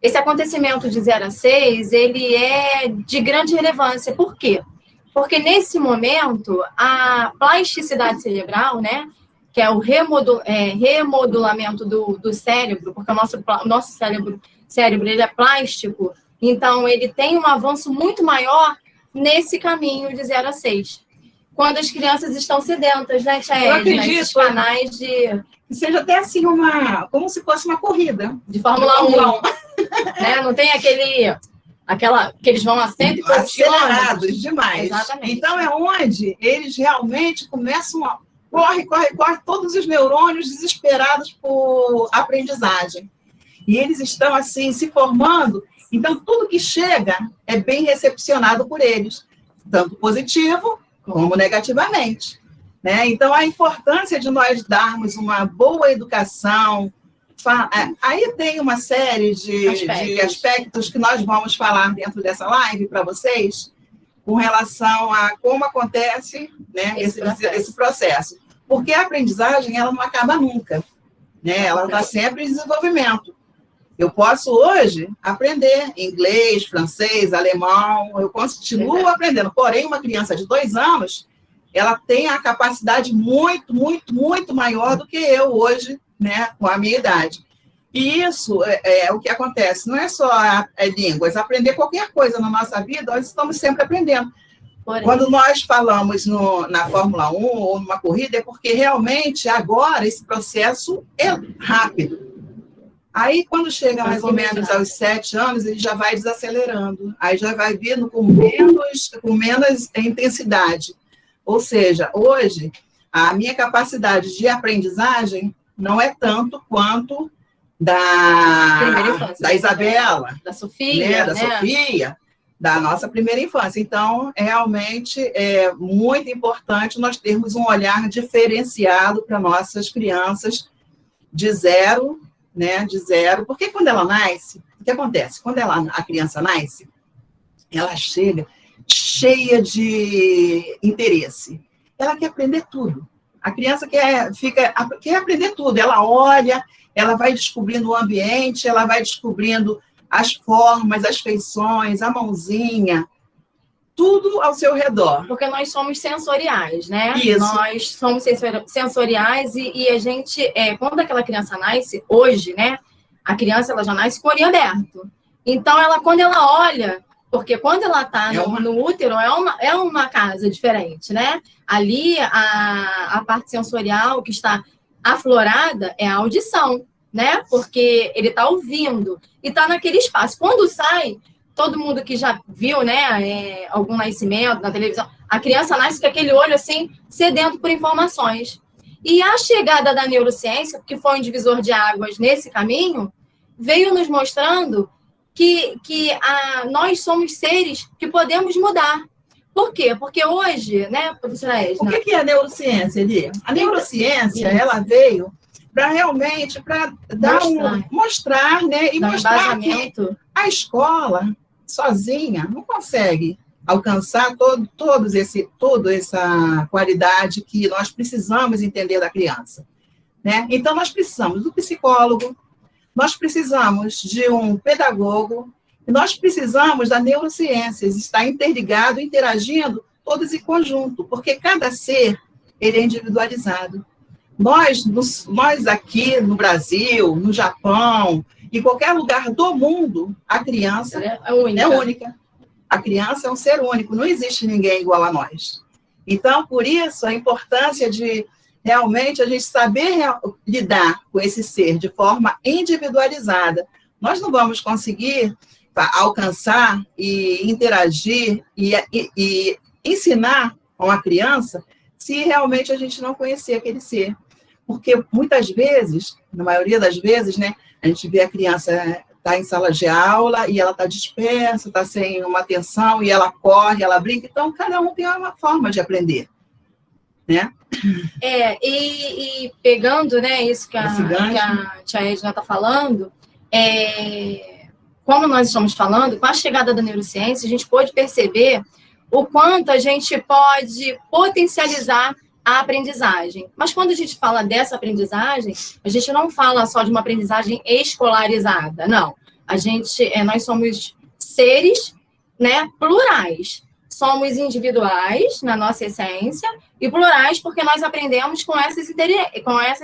esse acontecimento de 0 a 6, ele é de grande relevância. Por quê? Porque nesse momento, a plasticidade cerebral, né, que é o remodulamento do cérebro, porque o nosso cérebro ele é plástico, então ele tem um avanço muito maior nesse caminho de 0 a 6. Quando as crianças estão sedentas, né, Tia Edna? Nesses canais de... Seja até assim como se fosse uma corrida de Fórmula 1. Né? Não tem que eles vão a 100 e poucos acelerados demais. Exatamente. Então é onde eles realmente começam a corre, todos os neurônios desesperados por aprendizagem. E eles estão assim se formando, então tudo que chega é bem recepcionado por eles, tanto positivo como negativamente. Né? Então, a importância de nós darmos uma boa educação. Aí tem uma série de aspectos que nós vamos falar dentro dessa live para vocês, com relação a como acontece, né, esse processo. Porque a aprendizagem ela não acaba nunca. Né? Ela está sempre em desenvolvimento. Eu posso hoje aprender inglês, francês, alemão, eu continuo aprendendo. Porém, uma criança de 2 anos, ela tem a capacidade muito, muito, muito maior do que eu hoje, né, com a minha idade. E isso é o que acontece. Não é só línguas. Aprender qualquer coisa na nossa vida, nós estamos sempre aprendendo. Porém, quando nós falamos na Fórmula 1 ou numa corrida, é porque realmente agora esse processo é rápido. Aí, quando chega mais ou menos aos 7 anos, ele já vai desacelerando. Aí já vai vindo com menos intensidade. Ou seja, hoje, a minha capacidade de aprendizagem não é tanto quanto da Isabela, da Sofia, né? Sofia, da nossa primeira infância. Então, realmente, é muito importante nós termos um olhar diferenciado para nossas crianças de zero, né? De zero. Porque quando ela nasce, o que acontece? Quando a criança nasce, ela chega cheia de interesse. Ela quer aprender tudo. A criança quer aprender tudo. Ela olha, ela vai descobrindo o ambiente, ela vai descobrindo as formas, as feições, a mãozinha, tudo ao seu redor. Porque nós somos sensoriais, né? Isso. Nós somos sensoriais e a gente, quando aquela criança nasce, hoje, né? A criança ela já nasce com o olho aberto. Então, quando ela olha, porque quando ela está no útero, é uma casa diferente, né? Ali, a parte sensorial que está aflorada é a audição, né? Porque ele está ouvindo e está naquele espaço. Quando sai, todo mundo que já viu, né, algum nascimento na televisão, a criança nasce com aquele olho assim, sedento por informações. E a chegada da neurociência, que foi um divisor de águas nesse caminho, veio nos mostrando que nós somos seres que podemos mudar. Por quê? Porque hoje, né, professora Edna? O que é a neurociência, Eli? A neurociência, ela veio para realmente mostrar, né, e mostrar que a escola sozinha não consegue alcançar toda essa qualidade que nós precisamos entender da criança. Né? Então, nós precisamos do psicólogo, nós precisamos de um pedagogo, e nós precisamos da neurociência, estar interligado, interagindo, todos em conjunto, porque cada ser ele é individualizado. Nós aqui no Brasil, no Japão, em qualquer lugar do mundo, a criança é única. A criança é um ser único, não existe ninguém igual a nós. Então, por isso, a importância de realmente a gente saber lidar com esse ser de forma individualizada. Nós não vamos conseguir alcançar e interagir e ensinar com a criança se realmente a gente não conhecer aquele ser. Porque muitas vezes, na maioria das vezes, né, a gente vê a criança está em sala de aula e ela está dispersa, está sem uma atenção e ela corre, ela brinca. Então, cada um tem uma forma de aprender. Né? E pegando, né, isso que a tia Edna está falando, como nós estamos falando, com a chegada da neurociência, a gente pôde perceber o quanto a gente pode potencializar a aprendizagem. Mas quando a gente fala dessa aprendizagem, a gente não fala só de uma aprendizagem escolarizada, não. Nós somos seres, né, plurais. Somos individuais na nossa essência e plurais porque nós aprendemos com essas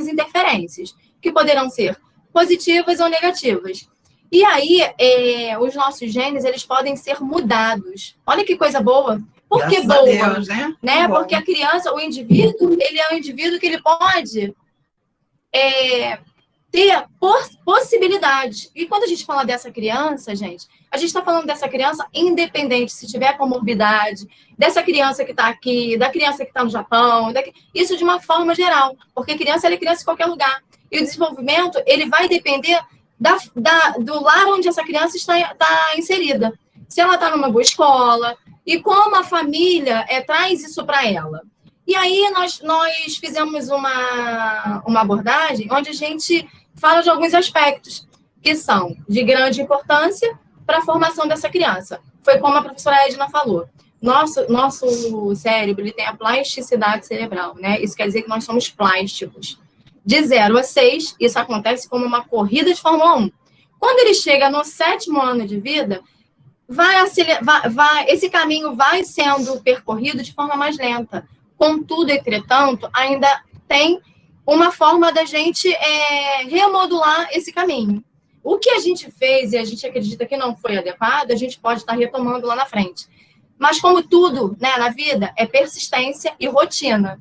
interferências, que poderão ser positivas ou negativas. E aí, os nossos genes, eles podem ser mudados. Olha que coisa boa. Por que boa? Deus, né? Porque a criança, o indivíduo, ele é um indivíduo que ele pode ter possibilidade. E quando a gente fala dessa criança, gente, a gente está falando dessa criança independente, se tiver comorbidade, dessa criança que está aqui, da criança que está no Japão, isso de uma forma geral, porque criança, ela é criança em qualquer lugar. E o desenvolvimento, ele vai depender do lar onde essa criança está inserida. Se ela está numa boa escola, e como a família traz isso para ela. E aí nós fizemos uma abordagem onde a gente fala de alguns aspectos que são de grande importância para a formação dessa criança. Foi como a professora Edna falou. Nosso cérebro, ele tem a plasticidade cerebral, né? Isso quer dizer que nós somos plásticos. De 0 a 6, isso acontece como uma corrida de Fórmula 1. Quando ele chega no 7º ano de vida, esse caminho vai sendo percorrido de forma mais lenta. Contudo, entretanto, ainda tem uma forma da gente remodular esse caminho. O que a gente fez e a gente acredita que não foi adequado, a gente pode estar retomando lá na frente. Mas como tudo, né, na vida, é persistência e rotina.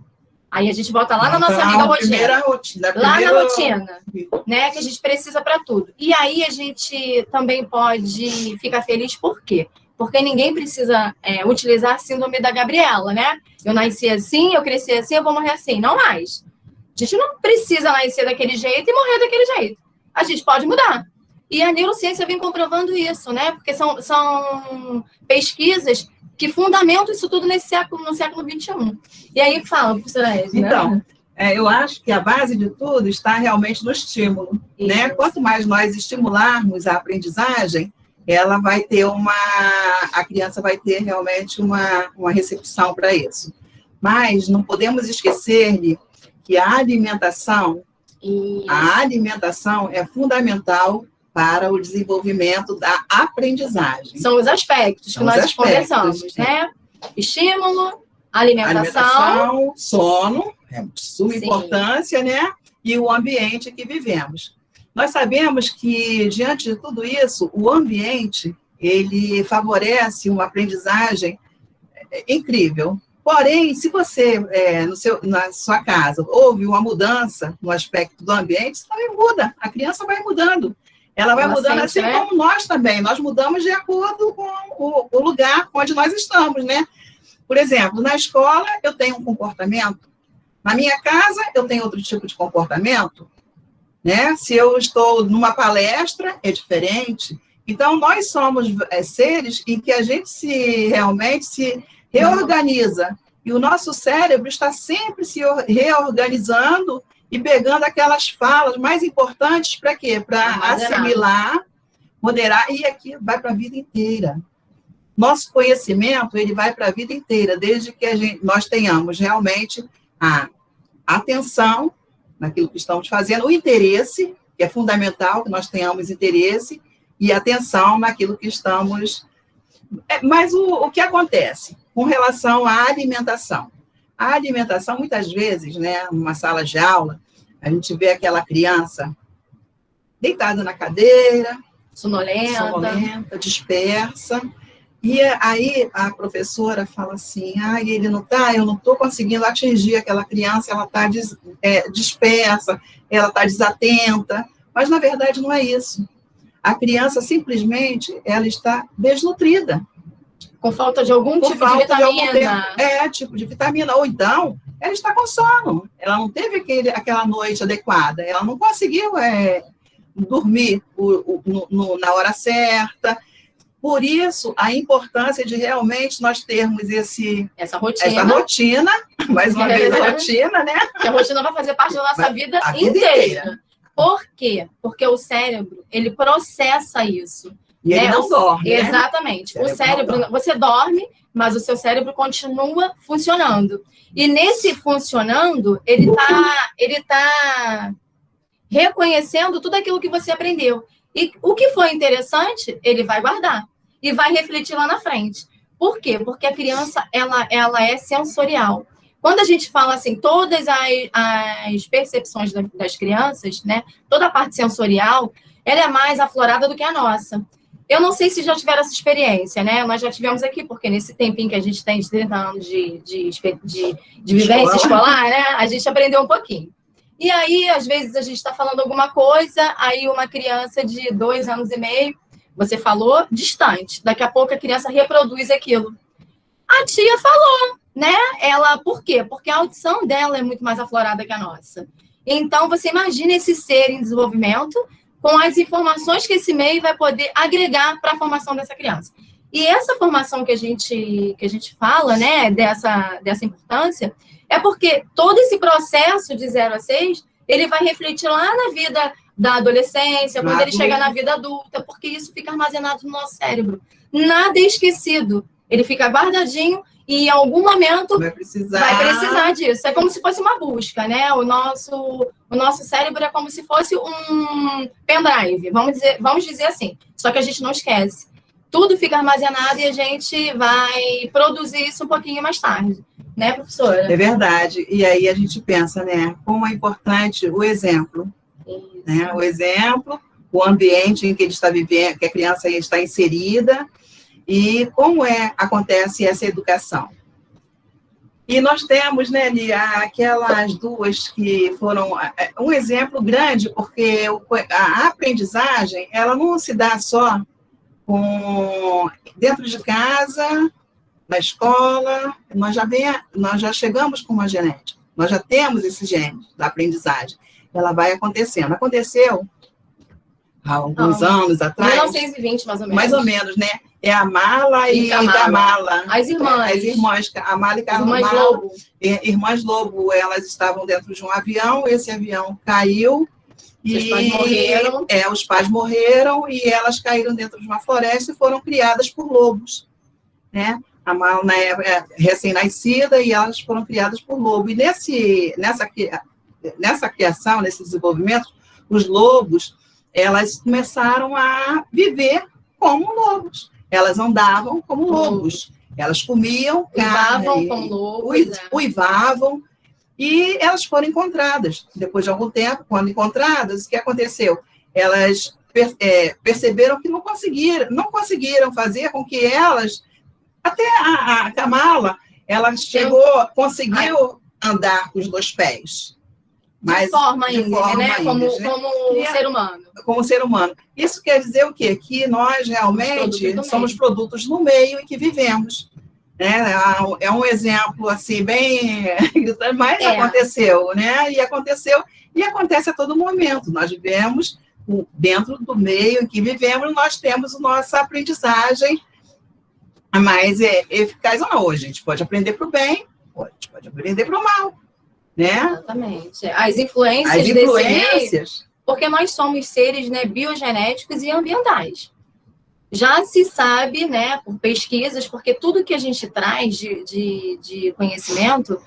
Aí a gente volta lá na nossa amiga rotina. Lá na rotina, né, que a gente precisa para tudo. E aí a gente também pode ficar feliz, por quê? Porque ninguém precisa utilizar a síndrome da Gabriela, né? Eu nasci assim, eu cresci assim, eu vou morrer assim. Não mais. A gente não precisa nascer daquele jeito e morrer daquele jeito. A gente pode mudar. E a neurociência vem comprovando isso, né? Porque são pesquisas que fundamentam isso tudo no século XXI. E aí, fala, professora Edna. Então, eu acho que a base de tudo está realmente no estímulo, né? Quanto mais nós estimularmos a aprendizagem, ela vai ter a criança vai ter realmente uma recepção para isso. Mas não podemos esquecer que a alimentação é fundamental para o desenvolvimento da aprendizagem. São os aspectos que nós conversamos, né? Estímulo, alimentação, sono, é de suma importância, né? E o ambiente que vivemos. Nós sabemos que, diante de tudo isso, o ambiente, ele favorece uma aprendizagem incrível. Porém, se você, na sua casa, houve uma mudança no aspecto do ambiente, isso também muda. A criança vai mudando. Ela vai mudando assim, né? Como nós também. Nós mudamos de acordo com o lugar onde nós estamos, né? Por exemplo, na escola, eu tenho um comportamento. Na minha casa, eu tenho outro tipo de comportamento. Né? Se eu estou numa palestra, é diferente. Então, nós somos seres em que a gente realmente se reorganiza. E o nosso cérebro está sempre se reorganizando e pegando aquelas falas mais importantes para quê? Para assimilar, moderar, e aqui vai para a vida inteira. Nosso conhecimento, ele vai para a vida inteira, desde que nós tenhamos realmente a atenção naquilo que estamos fazendo, o interesse, que é fundamental que nós tenhamos interesse, e atenção naquilo que estamos... Mas o que acontece com relação à alimentação? A alimentação, muitas vezes, né, numa sala de aula, a gente vê aquela criança deitada na cadeira, sonolenta, dispersa, e aí a professora fala assim, eu não estou conseguindo atingir aquela criança, ela está dispersa, ela está desatenta, mas na verdade não é isso. A criança simplesmente, ela está desnutrida. Com falta de algum tipo de vitamina. Tipo de vitamina. Ou então, ela está com sono. Ela não teve aquela noite adequada. Ela não conseguiu dormir na hora certa. Por isso, a importância de realmente nós termos essa rotina, mais uma vez a rotina, né? Que a rotina vai fazer parte da nossa vida inteira. Por quê? Porque o cérebro, ele processa isso. E ele não dorme, né? Exatamente. O cérebro, você dorme, mas o seu cérebro continua funcionando. E nesse funcionando, ele tá reconhecendo tudo aquilo que você aprendeu. E o que foi interessante, ele vai guardar e vai refletir lá na frente. Por quê? Porque a criança, ela é sensorial. Quando a gente fala assim, todas as percepções das crianças, né, toda a parte sensorial, ela é mais aflorada do que a nossa. Eu não sei se já tiveram essa experiência, né? Nós já tivemos aqui, porque nesse tempinho que a gente tem de 30 anos de vivência escolar, né? A gente aprendeu um pouquinho. E aí, às vezes, a gente está falando alguma coisa, aí uma criança de 2 anos e meio, você falou, distante. Daqui a pouco a criança reproduz aquilo. A tia falou, né? Ela, por quê? Porque a audição dela é muito mais aflorada que a nossa. Então, você imagina esse ser em desenvolvimento com as informações que esse meio vai poder agregar para a formação dessa criança. E essa formação que a gente fala, né, dessa importância, é porque todo esse processo de 0 a 6, ele vai refletir lá na vida da adolescência, quando ele chegar na vida adulta, porque isso fica armazenado no nosso cérebro. Nada é esquecido. Ele fica guardadinho e em algum momento vai precisar disso. É como se fosse uma busca, né? O nosso cérebro é como se fosse um pendrive, vamos dizer assim. Só que a gente não esquece. Tudo fica armazenado e a gente vai produzir isso um pouquinho mais tarde. Né, professora? É verdade. E aí a gente pensa, né? Como é importante o exemplo. Né? O exemplo, o ambiente em que ele está vivendo, que a criança está inserida, e como acontece essa educação. E nós temos, né, aquelas duas que foram um exemplo grande, porque a aprendizagem, ela não se dá só dentro de casa, na escola, nós já chegamos com uma genética, nós já temos esse gene da aprendizagem, ela vai acontecendo. Aconteceu há alguns anos atrás. 1920, mais ou menos. Mais ou menos, né? É a Mala e Kamala. As irmãs. As irmãs, a Mala e Kamala. Irmãs Lobo. Irmãs Lobo, elas estavam dentro de um avião, esse avião caiu. Os pais morreram. Os pais morreram e elas caíram dentro de uma floresta e foram criadas por lobos, né? A Mala, na época, recém-nascida, e elas foram criadas por lobo. E nessa criação, nesse desenvolvimento, os lobos, elas começaram a viver como lobos. Elas andavam como lobos. Elas comiam carne. Uivavam como lobos. Uivavam. E elas foram encontradas. Depois de algum tempo, quando encontradas, o que aconteceu? Elas perceberam que não conseguiram fazer com que elas... Até a Kamala, ela conseguiu andar com os 2 pés. De forma ainda, né? Como ser humano. Como ser humano. Isso quer dizer o quê? Que nós realmente somos produtos no meio em que vivemos. Né? É um exemplo, assim, bem... Mas aconteceu, né? E acontece a todo momento. Nós vivemos dentro do meio em que vivemos, nós temos a nossa aprendizagem mais eficaz ou não. A gente pode aprender para o bem, a gente pode aprender para o mal. Né? Exatamente. As influências desse meio, porque nós somos seres, né, biogenéticos e ambientais. Já se sabe, né, por pesquisas, porque tudo que a gente traz de conhecimento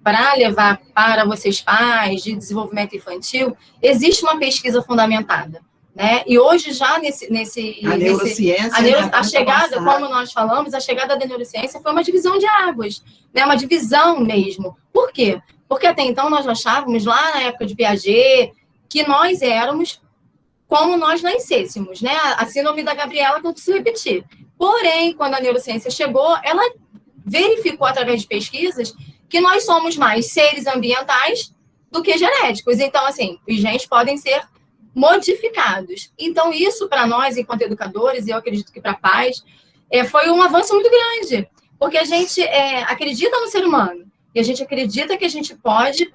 para levar para vocês pais, de desenvolvimento infantil, existe uma pesquisa fundamentada. Né? E hoje já a neurociência, a chegada, como nós falamos, a chegada da neurociência foi uma divisão de águas, né? Uma divisão mesmo. Por quê? Porque até então nós achávamos, lá na época de Piaget, que nós éramos como nós nascêssemos, né? A síndrome da Gabriela, que eu preciso repetir. Porém, quando a neurociência chegou, ela verificou através de pesquisas que nós somos mais seres ambientais do que genéticos. Então, assim, os genes podem ser modificados. Então, isso para nós, enquanto educadores, e eu acredito que para pais, foi um avanço muito grande, porque a gente acredita no ser humano, e a gente acredita que a gente pode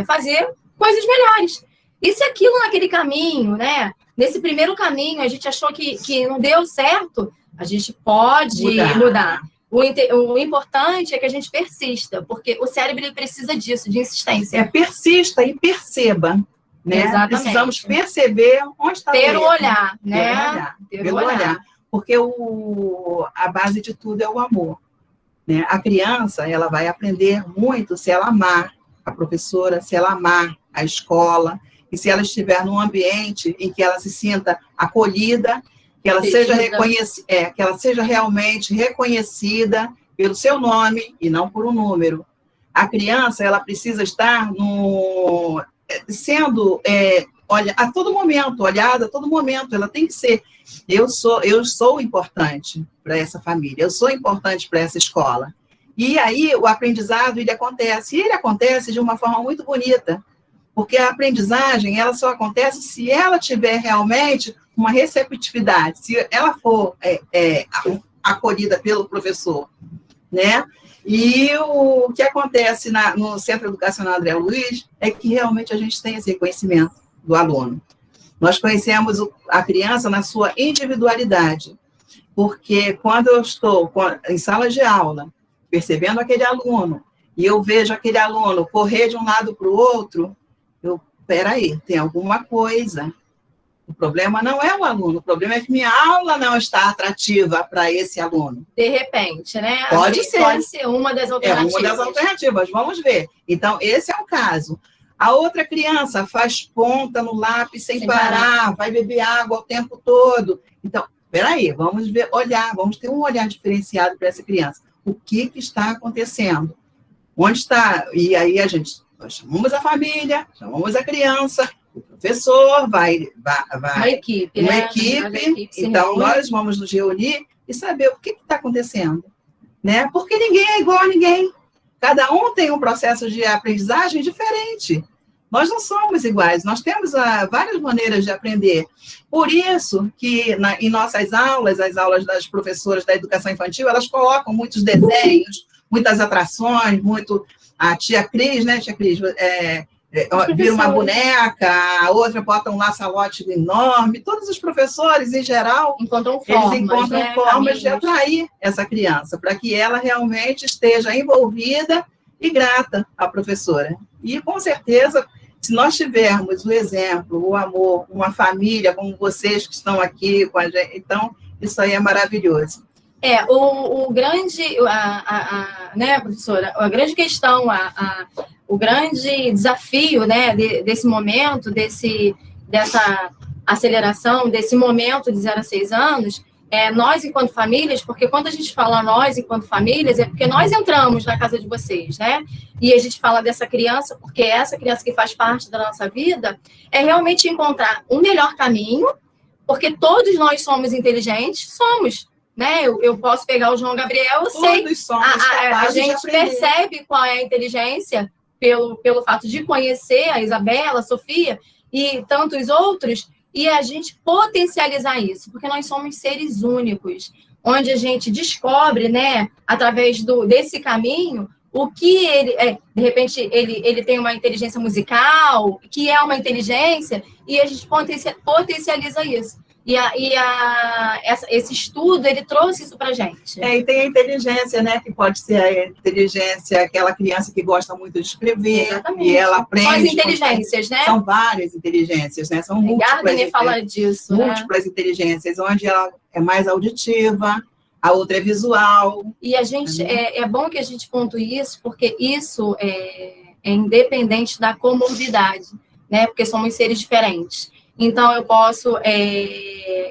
fazer coisas melhores. E se aquilo naquele caminho, né, nesse primeiro caminho, a gente achou que não deu certo, a gente pode mudar. O importante é que a gente persista, porque o cérebro ele precisa disso, de insistência. Persista e perceba. Né? Exatamente. Precisamos perceber onde está ter o olhar, né? Ter o olhar. Porque a base de tudo é o amor. Né? A criança, ela vai aprender muito se ela amar a professora, se ela amar a escola. e se ela estiver num ambiente em que ela se sinta acolhida, que ela seja que ela seja realmente reconhecida pelo seu nome e não por um número. A criança, ela precisa estar sendo a todo momento, olhada a todo momento. Ela tem que ser, eu sou importante para essa família, eu sou importante para essa escola. E aí o aprendizado, ele acontece. E ele acontece de uma forma muito bonita, porque a aprendizagem, ela só acontece se ela tiver realmente uma receptividade, se ela for acolhida pelo professor, né? E o que acontece no Centro Educacional André Luiz é que realmente a gente tem esse reconhecimento do aluno. Nós conhecemos a criança na sua individualidade, porque quando eu estou em sala de aula, percebendo aquele aluno, e eu vejo aquele aluno correr de um lado para o outro, peraí, tem alguma coisa. O problema não é o aluno, o problema é que minha aula não está atrativa para esse aluno. De repente, né? Pode ser. Pode ser uma das alternativas. É uma das alternativas, vamos ver. Então, esse é o caso. A outra criança faz ponta no lápis sem parar, vai beber água o tempo todo. Então, peraí, vamos ter um olhar diferenciado para essa criança. O que está acontecendo? Onde está? E aí nós chamamos a família, chamamos a criança, o professor vai uma equipe, uma né? equipe. Então, nós vamos nos reunir e saber o que está acontecendo, né? Porque ninguém é igual a ninguém. Cada um tem um processo de aprendizagem diferente. Nós não somos iguais, nós temos várias maneiras de aprender. Por isso que em nossas aulas, as aulas das professoras da educação infantil, elas colocam muitos desenhos, muitas atrações, a tia Cris, né, tia Cris, vira uma boneca, a outra bota um laçalote enorme. Todos os professores, em geral, encontram formas de atrair essa criança, para que ela realmente esteja envolvida e grata à professora. E, com certeza, se nós tivermos o exemplo, o amor, uma família como vocês que estão aqui com a gente, então, isso aí é maravilhoso. O grande, né, professora, a grande questão, o grande desafio, né, desse momento, dessa aceleração, desse momento de 0 a 6 anos, nós enquanto famílias, porque quando a gente fala nós enquanto famílias, é porque nós entramos na casa de vocês, né? E a gente fala dessa criança, porque essa criança que faz parte da nossa vida, é realmente encontrar um melhor caminho, porque todos nós somos inteligentes, né? Eu posso pegar o João Gabriel, eu sei. Todos somos a gente percebe qual é a inteligência pelo fato de conhecer a Isabela, a Sofia e tantos outros, e a gente potencializar isso, porque nós somos seres únicos, onde a gente descobre, né, através desse caminho, o que de repente, ele tem uma inteligência musical, que é uma inteligência, e a gente potencializa isso. Esse estudo, ele trouxe isso para a gente. E tem a inteligência, né? Que pode ser a inteligência, aquela criança que gosta muito de escrever. Exatamente. E ela aprende. São as inteligências, né? São várias inteligências, né? São múltiplas. Gardner fala disso. Múltiplas inteligências, onde ela é mais auditiva, a outra é visual. E a gente, é bom que a gente pontue isso, porque isso é independente da comorbidade, né? Porque somos seres diferentes. Então, eu posso,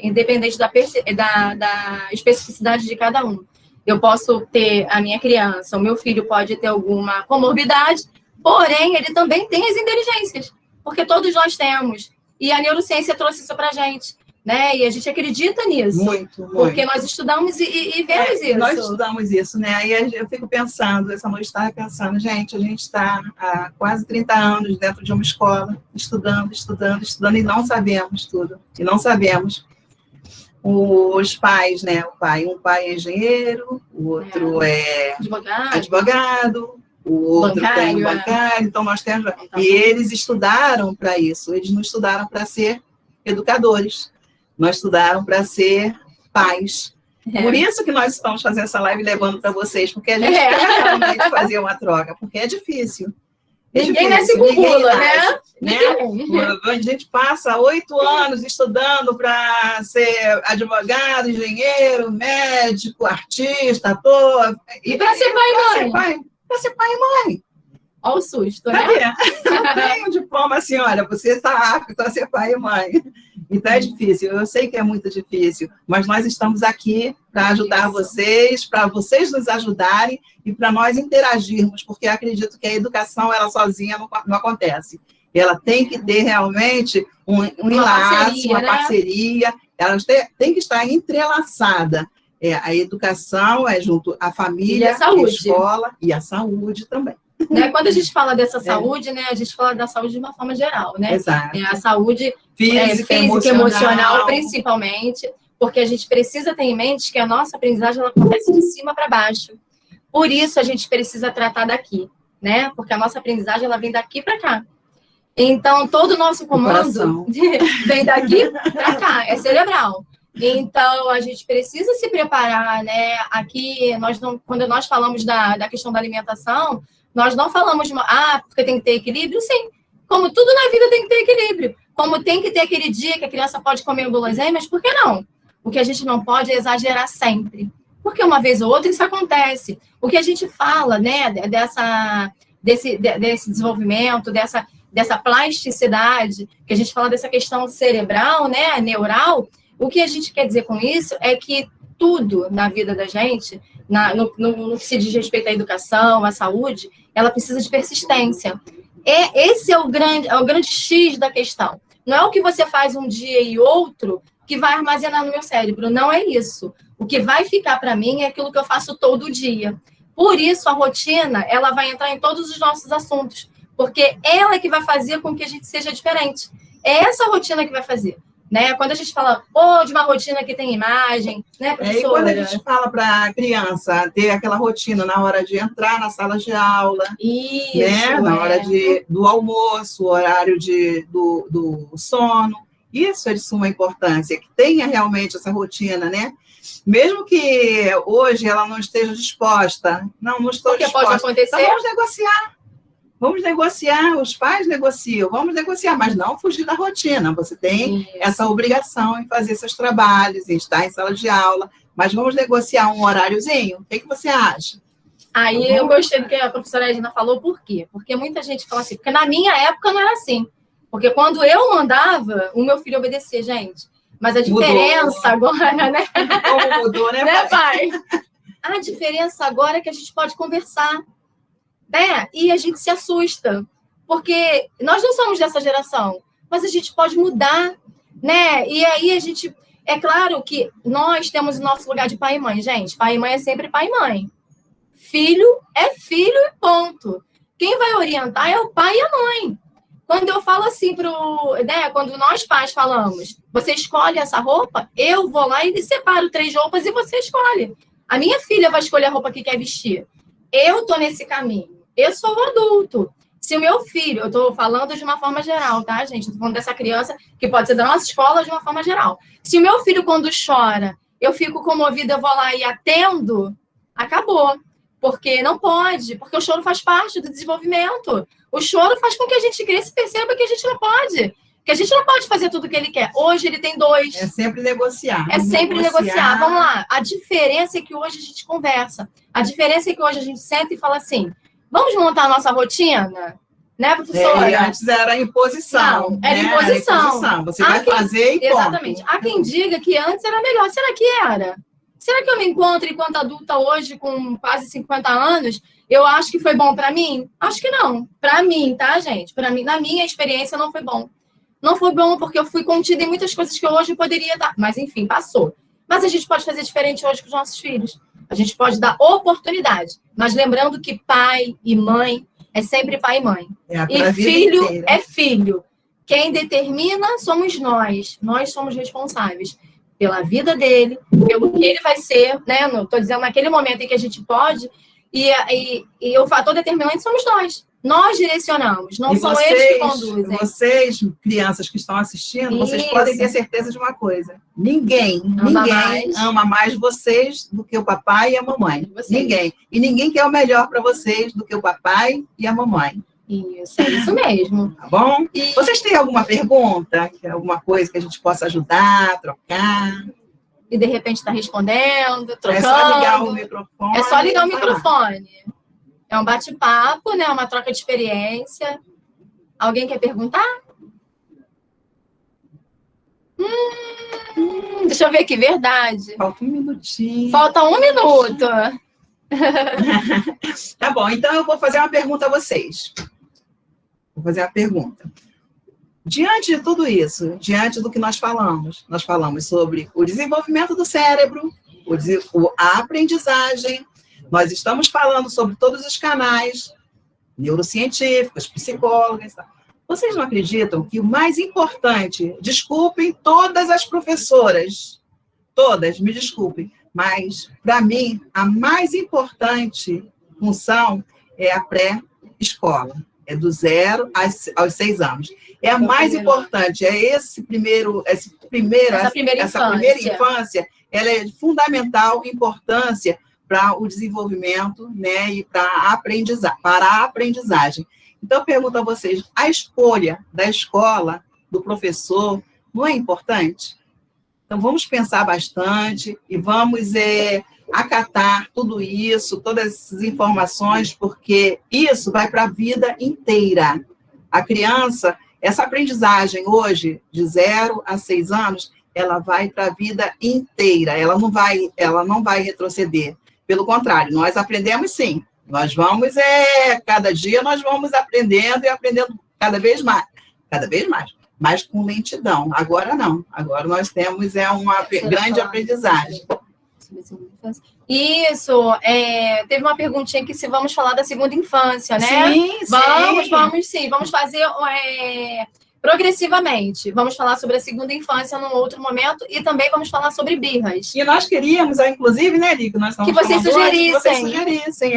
independente da especificidade de cada um, eu posso ter a minha criança, o meu filho pode ter alguma comorbidade, porém, ele também tem as inteligências, porque todos nós temos. E a neurociência trouxe isso para a gente, né? E a gente acredita nisso. Muito. Porque nós estudamos e vemos isso. Nós estudamos isso, né? Aí eu fico pensando, essa noite estava pensando, gente, a gente está há quase 30 anos dentro de uma escola, estudando, e não sabemos tudo. E não sabemos. Os pais, né? Um pai é engenheiro, o outro é advogado, o outro tem bancário. Então, nós temos... E eles estudaram para isso. Eles não estudaram para ser educadores. Nós estudaram para ser pais. Por isso que nós estamos fazendo essa live levando para vocês, porque a gente quer realmente fazer uma troca, porque é difícil. Ninguém nasce com bula, né? A gente passa 8 anos estudando para ser advogado, engenheiro, médico, artista, ator. E para ser pai e mãe. Para ser pai e mãe. Olha o susto, né? Tem um diploma assim, olha, você está apto a ser pai e mãe. Então é difícil, eu sei que é muito difícil, mas nós estamos aqui para ajudar vocês, para vocês nos ajudarem e para nós interagirmos, porque acredito que a educação, ela sozinha não acontece. Ela tem que ter realmente um enlace, uma parceria, ela tem que estar entrelaçada. A educação é junto à família, a escola e a saúde também. Né? Quando a gente fala dessa saúde, né, a gente fala da saúde de uma forma geral, né? Exato. A saúde física, emocional, principalmente, porque a gente precisa ter em mente que a nossa aprendizagem ela acontece de cima para baixo. Por isso a gente precisa tratar daqui, né? Porque a nossa aprendizagem ela vem daqui para cá. Então todo o nosso comando vem daqui para cá, é cerebral. Então, a gente precisa se preparar, né? Aqui, quando nós falamos da questão da alimentação, nós não falamos, porque tem que ter equilíbrio, sim. Como tudo na vida tem que ter equilíbrio. Como tem que ter aquele dia que a criança pode comer guloseimas, por que não? O que a gente não pode é exagerar sempre. Porque uma vez ou outra isso acontece. O que a gente fala, né, desse desenvolvimento, dessa plasticidade, que a gente fala dessa questão cerebral, né, neural, o que a gente quer dizer com isso é que tudo na vida da gente, no que se diz respeito à educação, à saúde, ela precisa de persistência. Esse é o grande X da questão. Não é o que você faz um dia e outro que vai armazenar no meu cérebro. Não é isso. O que vai ficar para mim é aquilo que eu faço todo dia. Por isso, a rotina, ela vai entrar em todos os nossos assuntos. Porque ela é que vai fazer com que a gente seja diferente. É essa rotina que vai fazer. Né? Quando a gente fala de uma rotina que tem imagem, né, professora? E quando a gente fala para a criança ter aquela rotina na hora de entrar na sala de aula, isso, né? Na hora do almoço, horário do sono, isso é de suma importância, que tenha realmente essa rotina, né? Mesmo que hoje ela não esteja disposta, não estou disposta. Porque pode acontecer. Então vamos negociar. Vamos negociar, os pais negociam, vamos negociar, mas não fugir da rotina. Você tem essa obrigação em fazer seus trabalhos, em estar em sala de aula, mas vamos negociar um horáriozinho? O que você acha? Aí eu gostei do que a professora Edna falou, por quê? Porque muita gente fala assim, porque na minha época não era assim. Porque quando eu mandava, o meu filho obedecia, gente. Mas a diferença agora, né? Como mudou, né, pai? A diferença agora é que a gente pode conversar. Né? E a gente se assusta, porque nós não somos dessa geração, mas a gente pode mudar, né? E aí a gente, é claro que nós temos o nosso lugar de pai e mãe, gente. Pai e mãe é sempre pai e mãe. Filho é filho e ponto. Quem vai orientar é o pai e a mãe. Quando eu falo assim né? Quando nós pais falamos, você escolhe essa roupa, eu vou lá e separo 3 roupas e você escolhe. A minha filha vai escolher a roupa que quer vestir. Eu tô nesse caminho. Eu sou um adulto. Se o meu filho, eu estou falando de uma forma geral, tá, gente? Estou falando dessa criança que pode ser da nossa escola de uma forma geral. Se o meu filho, quando chora, eu fico comovida, eu vou lá e atendo, acabou. Porque não pode, porque o choro faz parte do desenvolvimento. O choro faz com que a gente cresça e perceba que a gente não pode. Que a gente não pode fazer tudo o que ele quer. Hoje ele tem 2. É sempre negociar. É sempre negociar. Vamos lá. A diferença é que hoje a gente conversa. A diferença é que hoje a gente senta e fala assim, vamos montar a nossa rotina? Né, professora? Antes era imposição. Não, era imposição. Você vai fazer e exatamente. Há quem diga que antes era melhor. Será que era? Será que eu me encontro enquanto adulta hoje, com quase 50 anos, eu acho que foi bom para mim? Acho que não. Para mim, tá, gente? Para mim, na minha experiência, não foi bom. Não foi bom porque eu fui contida em muitas coisas que eu hoje poderia dar. Mas, enfim, passou. Mas a gente pode fazer diferente hoje com os nossos filhos. A gente pode dar oportunidade. Mas lembrando que pai e mãe é sempre pai e mãe. E filho inteira. É filho. Quem determina somos nós. Nós somos responsáveis pela vida dele, pelo que ele vai ser, né? Estou dizendo naquele momento em que a gente pode. E o fator determinante somos nós. Nós direcionamos, não são eles que conduzem. Vocês, crianças que estão assistindo, vocês podem ter certeza de uma coisa. Ninguém ama mais vocês do que o papai e a mamãe. Ninguém. E ninguém quer o melhor para vocês do que o papai e a mamãe. Isso, é isso mesmo. Tá bom? Vocês têm alguma pergunta? Alguma coisa que a gente possa ajudar, trocar? E de repente está respondendo, trocando. É só ligar o microfone. É só ligar o microfone. É um bate-papo, né? Uma troca de experiência. Alguém quer perguntar? Deixa eu ver aqui, verdade. Falta um minutinho. Falta 1 minuto. Tá bom, então eu vou fazer uma pergunta a vocês. Vou fazer uma pergunta. Diante de tudo isso, diante do que nós falamos sobre o desenvolvimento do cérebro, a aprendizagem, nós estamos falando sobre todos os canais neurocientíficos, psicólogos. Vocês não acreditam que o mais importante, desculpem todas as professoras, todas, me desculpem, mas, para mim, a mais importante função é a pré-escola. É do 0 aos 6 anos. É a mais importante, é essa primeira infância, ela é de fundamental importância para o desenvolvimento, né, e para a aprendizagem. Então, eu pergunto a vocês, a escolha da escola, do professor, não é importante? Então, vamos pensar bastante e vamos acatar tudo isso, todas essas informações, porque isso vai para a vida inteira. A criança, essa aprendizagem hoje, de 0 a 6 anos, ela vai para a vida inteira, ela não vai retroceder. Pelo contrário, nós aprendemos sim. Nós vamos, cada dia nós vamos aprendendo e aprendendo cada vez mais, mas com lentidão. Agora não, agora nós temos uma grande aprendizagem. Isso, teve uma perguntinha aqui se vamos falar da segunda infância, né? Sim, vamos sim, vamos fazer progressivamente. Vamos falar sobre a segunda infância num outro momento e também vamos falar sobre birras. E nós queríamos, inclusive, né, Lico? Que vocês sugerissem. Que vocês sugerissem,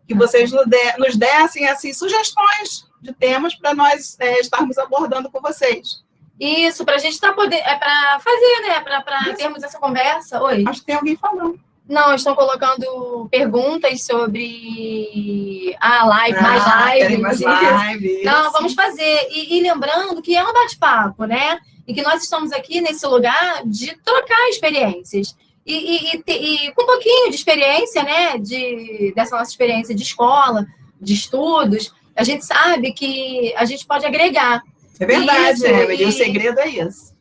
que vocês nos dessem, assim, sugestões de temas para nós estarmos abordando com vocês. Isso, para a gente para fazer, né? Para termos essa conversa. Oi? Acho que tem alguém falando. Não, estão colocando perguntas sobre mais live. Não, vamos fazer. E lembrando que é um bate-papo, né? E que nós estamos aqui nesse lugar de trocar experiências. E com um pouquinho de experiência, né? Dessa nossa experiência de escola, de estudos, a gente sabe que a gente pode agregar. É verdade, Emily, o segredo é isso.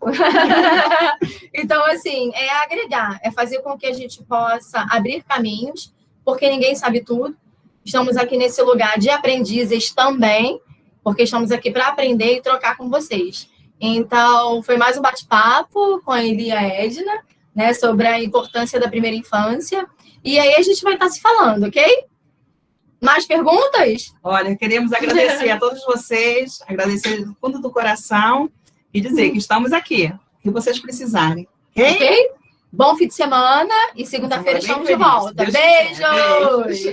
Então, assim, é agregar, é fazer com que a gente possa abrir caminhos, porque ninguém sabe tudo. Estamos aqui nesse lugar de aprendizes também, porque estamos aqui para aprender e trocar com vocês. Então, foi mais um bate-papo com a Eli e a Edna, né, sobre a importância da primeira infância. E aí a gente vai estar se falando, ok? Mais perguntas? Olha, queremos agradecer a todos vocês, agradecer do fundo do coração e dizer que estamos aqui, o que vocês precisarem. Ok? Bom fim de semana e segunda-feira estamos de volta. Beijos!